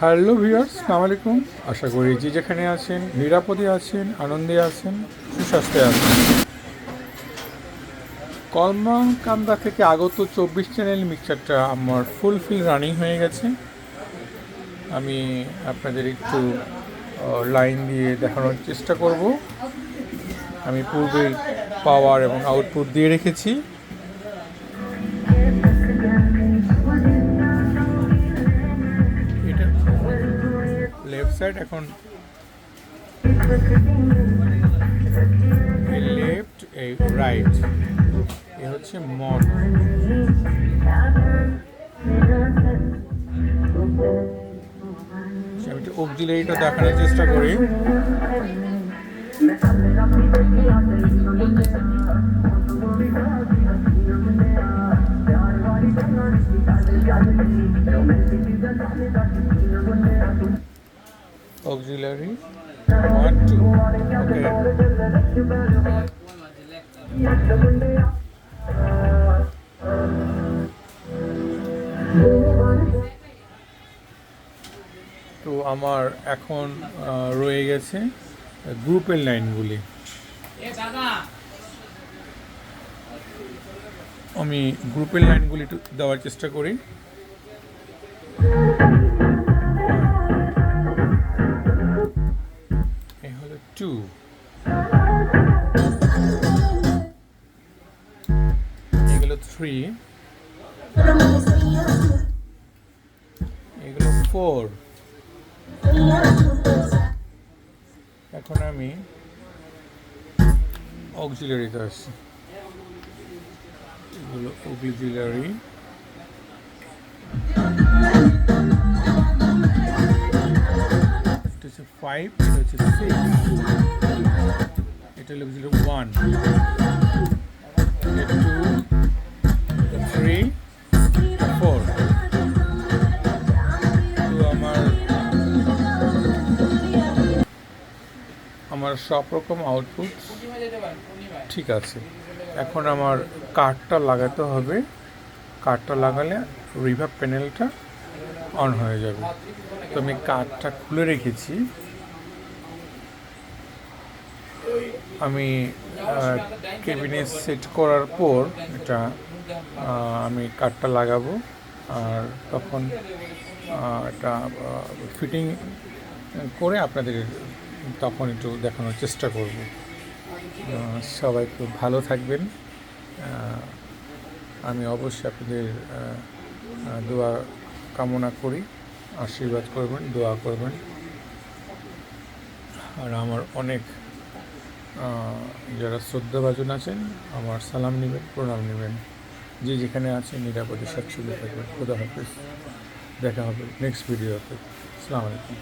Hello viewers, আসসালামু আলাইকুম। আশা করি যে যেখানে আছেন নিরাপদে আছেন, আনন্দে আছেন, সুস্বাস্থ্যে আছেন। কলমাকান্দা থেকে আগত 24 চ্যানেল মিক্সচারটা আমার ফুলফিল রানিং হয়ে গেছে। আমি আপনাদের একটু লাইন দিয়ে দেখানোর চেষ্টা করব। আমি পূর্বেই পাওয়ার এবং আউটপুট দিয়ে রেখেছি। এটা লেফট সাইড, এখন লেফট এই রাইট, এ হচ্ছে মন। আমি একটু অক্সিলারিটা দেখানোর চেষ্টা করি। auxiliary 1 2 okay. তো আমার এখন রয়ে গেছে গ্রুপের লাইনগুলি। আমি গ্রুপের লাইনগুলি একটু দেওয়ার চেষ্টা করি। এই হলো 2, এগুলো 3, এগুলো 4। এখন আমি অক্সিলারিতে আসছি। এগুলো অক্সিলারি, এটা হচ্ছে 5, এটা হচ্ছে 6, এটা হলো অক্সিলারি 1, এটা 2, 3, 4। তো আমার সব রকম আউটপুট ঠিক আছে। এখন আমার কার্ডটা লাগাতে হবে। কার্ডটা লাগালে রিভার্ব প্যানেলটা অন হয়ে যাবে। তো আমি কার্ডটা খুলে রেখেছি। আমি কেবিনে সেট করার পর এটা আমি কার্ডটা লাগাবো, আর তখন এটা ফিটিং করে আপনাদের তখন একটু দেখানোর চেষ্টা করব। সবাই খুব ভালো থাকবেন। আমি অবশ্যই আপনাদের দোয়া কামনা করি, আশীর্বাদ করবেন, দোয়া করবেন। আর আমার অনেক যারা শ্রদ্ধাভাজন আছেন আমার সালাম নেবেন, প্রণাম নেবেন। যে যেখানে আছেন নিরাপদে স্বাচ্ছন্দ্যে থাকবেন। খোদা হাফেজ, দেখা হবে নেক্সট ভিডিওতে। আসসালামু আলাইকুম।